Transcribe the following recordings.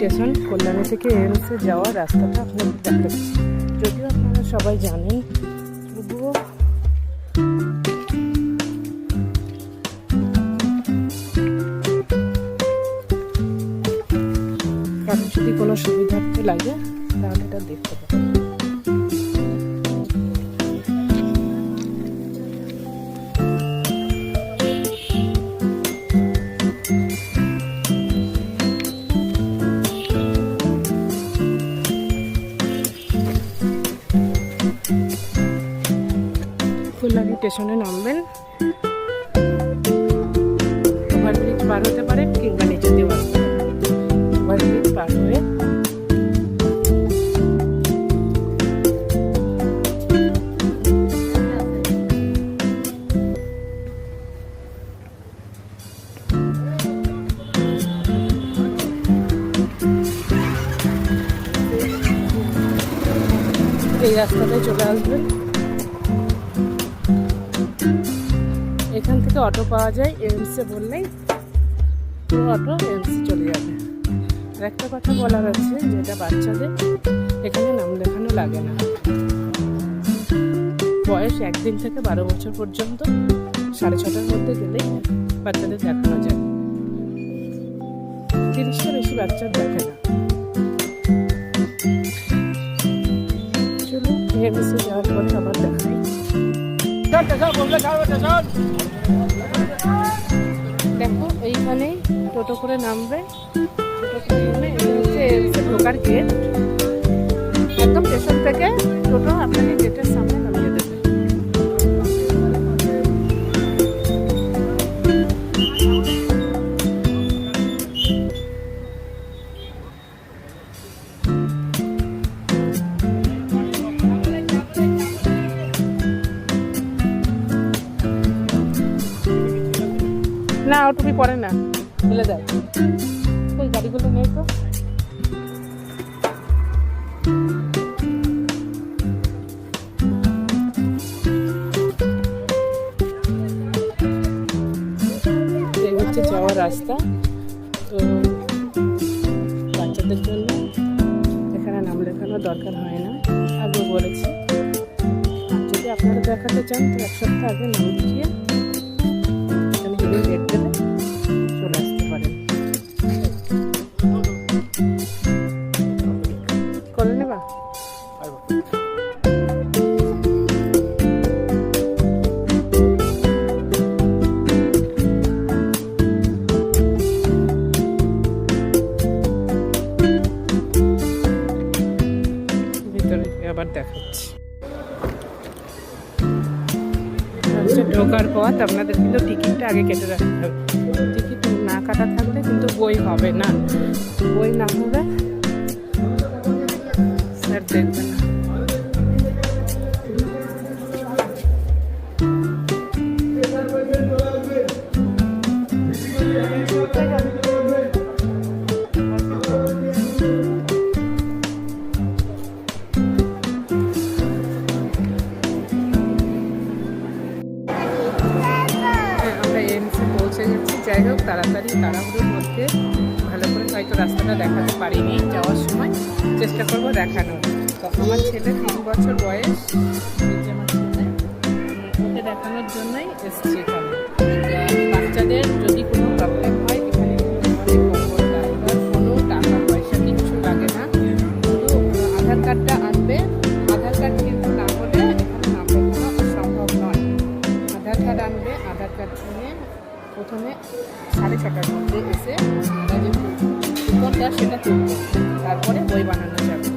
Station, Kalyani থেকে এমসে যাওয়ার রাস্তাটা আপনাদের দেখাচ্ছি। যদিও আপনারা সবাই জানেন, তবুও কারণ যদি কোনো সুবিধার্থে লাগে তাহলে এটা দেখতে পাবেন। কল্যাণী স্টেশনে নামবেন, ওভারব্রিজ পার হতে পারেন কিংবা নিচে দিয়েও আসতে পারেন। ওভারব্রিজ পার হয়ে এই রাস্তাটায় চলে আসবেন। এখান থেকে অটো পাওয়া যায়, এমসে বললেই পুরো অটো এমসে চলে যাবে। আর একটা কথা বলার আছে, যেটা বাচ্চাদের এখানে নাম লেখানো লাগে না। বয়স 1 দিন থেকে 12 বছর পর্যন্ত 6:30টার মধ্যে গেলেই বাচ্চাদের দেখানো যায়। 30টা বেশি বাচ্চার দেখে না। চলুন এমসে যাওয়ার পরে আবার দেখাই। দেখো এইখানে টোটো করে নামবে, টোটো করে নেমে এটা হচ্ছে এমসে ঢোকার গেট। একদম স্টেশন থেকে টোটো আপনাকে গেটের সামনে নামিয়ে দেবে। না ওটুকুই পড়ে না, ফেলে দেয়। ওই গাড়িগুলো নেই তো। এই হচ্ছে যাওয়ার রাস্তা। তো বাচ্চাদের জন্য এখানে নাম লেখানোর দরকার হয় না, আগে বলেছি। আর যদি আপনারা দেখাতে চান তো 1 সপ্তাহ আগে নাম লিখিয়ে গেট দেবে, চলে আসতে পারেন। করে নেবা ভিতরে আবার দেখাচ্ছি। ঢোকার পথ আপনাদের কিন্তু টিকিটটা আগে কেটে রাখতে হবে। টিকিট না কাটা থাকলে কিন্তু বই হবে না, বই না হলে স্যার দেখবে না। যাই হোক, তাড়াহুড়োর মধ্যে ভালো করে হয়তো রাস্তাটা দেখাতে পারিনি, যাওয়ার সময় চেষ্টা করবো দেখানোর। তো আমার ছেলে 3 বছর বয়স, আমার ছেলে, ওকে দেখানোর জন্যই এসছি এখানে। বাচ্চাদের যদি কোনো প্রবলেম হয় এখানে কোনো টাকা পয়সা কিচ্ছু লাগে না, শুধু আধার কার্ডটা আনবে। আধার কার্ড কিন্তু না হলে এখানে নাম লেখানো সম্ভব নয়। আধার কার্ড আনবে, আধার কার্ড নিয়ে প্রথমে 6:30টার মধ্যে এসে আমরা যে কুপনটা সেটা তুলব, তারপরে বই বানানো যাবে।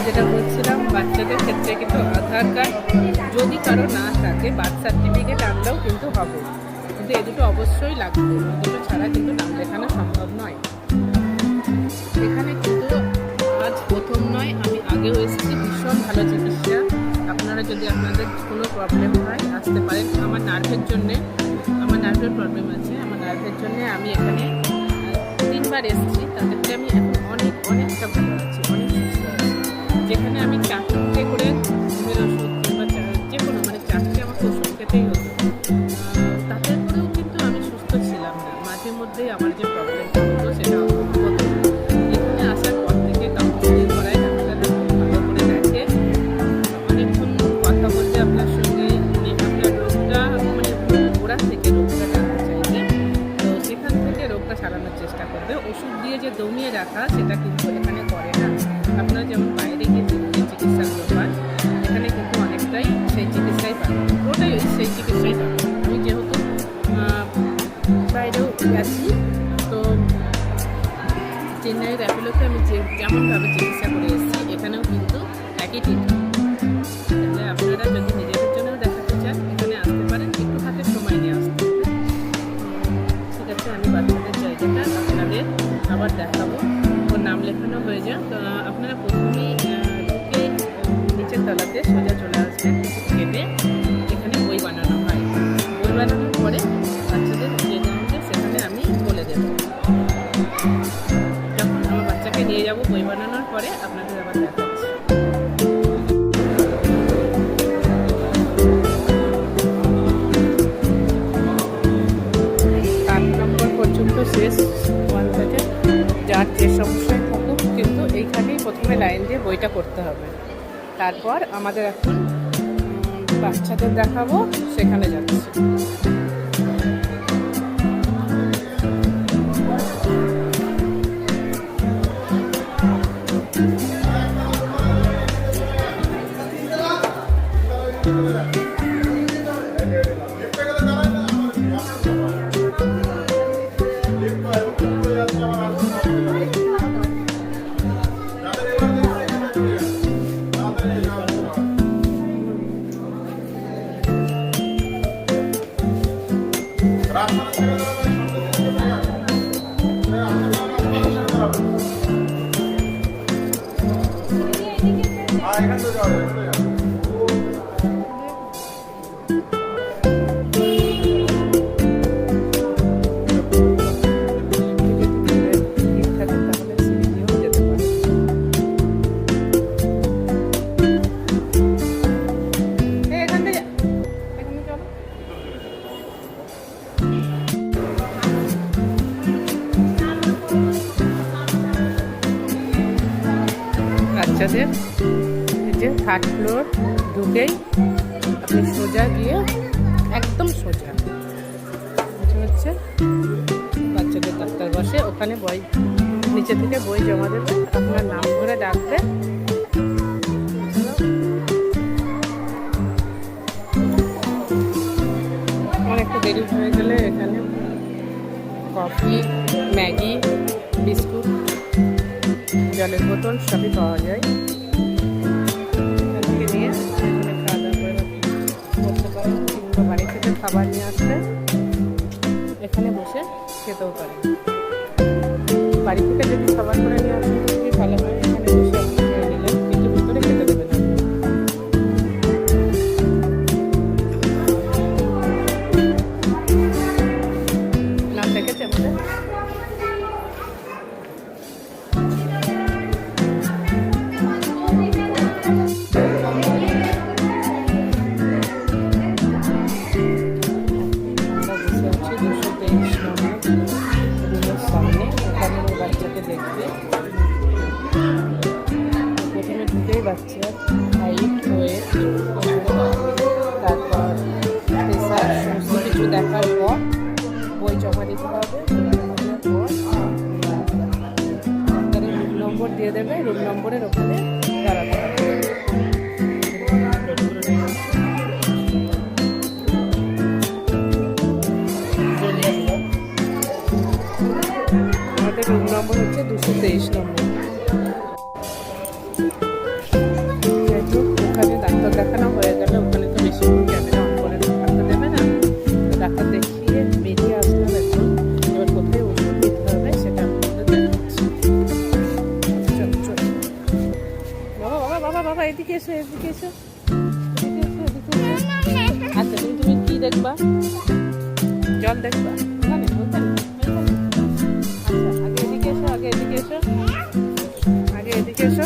যেটা বলছিলাম, বাচ্চাদের ক্ষেত্রে কিন্তু আধার কার্ড যদি কারো না থাকে, বার্থ সার্টিফিকেট আনলেও কিন্তু হবে, কিন্তু এ দুটো অবশ্যই লাগবে। এ দুটো ছাড়া কিন্তু নাম লেখানো সম্ভব নয়। এখানে কিন্তু আজ প্রথম নয়, আমি আগেও এসেছি। ভীষণ ভালো চিকিৎসা। আপনারা যদি আপনাদের কোনো প্রবলেম হয় আসতে পারেন। আমার নার্ভের প্রবলেম আছে, আমার নার্ভের জন্য আমি এখানে 3 বার এসেছি। তাদেরকে আমি এখন অনেকটা ভালো আছি, অনেক সুস্থ আছি। যেখানে আমি 4টে করে ঘুমের ওষুধ কিংবা যে কোনো 4টে আমাকে ওষুধ খেতেই হতো, তাতে করেও কিন্তু আমি সুস্থ ছিলাম না। মাঝে মধ্যেই আমার যে প্রবলেমটা হতো সেটা টিকিট। তাহলে আপনারা যদি নিজেদের জন্য দেখাতে চান এখানে আসতে পারেন, একটু হাতে সময় নিয়ে আসতে হবে। ঠিক আছে, আমি বাচ্চাদের জায়গাটা আপনাদের আবার দেখাবো। ওর নাম লেখানো হয়ে যাক। আপনারা প্রথমেই ঢুকে নিচের তলাতে সোজা চলে আসবেন, কেটে এখানে বই বানানো হয়। বই বানানোর পরে বাচ্চাদের যে জায়গাটা সেখানে আমি বলে দেবো। যখন আমার বাচ্চাকে নিয়ে যাব বই বানানোর পরে আপনাদের আবার দেখাচ্ছি। 8 নম্বর পর্যন্ত শেষ, 1 থেকে। যার যে সমস্যায় থাকুক কিন্তু এইখানেই প্রথমে লাইন দিয়ে বইটা করতে হবে। তারপর আমাদের এখন বাচ্চাদের দেখাবো, সেখানে যাচ্ছি। বাচ্চাদের এই যে 3rd ফ্লোর ঢুকেই আপনি সোজা গিয়ে একদম সোজা হচ্ছে বাচ্চাদের দপ্তর বসে, ওখানে বই নিচে থেকে বই জমা দেবে, আপনার নাম ধরে ডাকবে। অনেকটা দেরি হয়ে গেলে এখানে কফি, ম্যাগি, বিস্কুট, জলের বোতল সবই পাওয়া যায়। এখান থেকে নিয়ে এখানে খাওয়া দাওয়া করে করতে পারেন, কিংবা বাড়ি থেকে খাবার নিয়ে আসলে এখানে বসে খেতেও পারেন। বাড়ি থেকে যদি খাবার করে নিয়ে আসেন খুবই ভালো হয়, এখানে বসে আপনি খেয়ে নিলেন, কিন্তু ভিতরে খেতে দেবেন না। নাম দেখেছে আমাদের সামনে, ওখানে বাচ্চাকে দেখবে। প্রথমে ঢুকেই বাচ্চার হাইট, ওয়েট, তারপর প্রেসার সমস্ত কিছু দেখার পর বই জমা দিতে হবে। তাদের রুম নম্বর দিয়ে দেবে, রুম নম্বরের ওখানে দাঁড়াতে হবে। আমাদের রুম নম্বর হচ্ছে 223 নম্বর। যেহেতু ওখানে ডাক্তার দেখানো হয়ে গেলে ওখানে তো বেশিক্ষণ ক্যামেরা অন করে থাকতে দেবে না, ডাক্তার দেখিয়ে বেরিয়ে আসতে হবে। এবার কোথায় ওষুধ দিতে হবে সেটা আপনাদের দেখাচ্ছি। বাবা বাবা এদিকে এসো, এদিকে এসো, এদিকে এসো, এদিকে এসো। আচ্ছা তুমি কি দেখবা? জল দেখবা? ওখানে ওখানে আচ্ছা, আগে এদিকে এসো, আগে এদিকে এসো, আগে এদিকে এসো।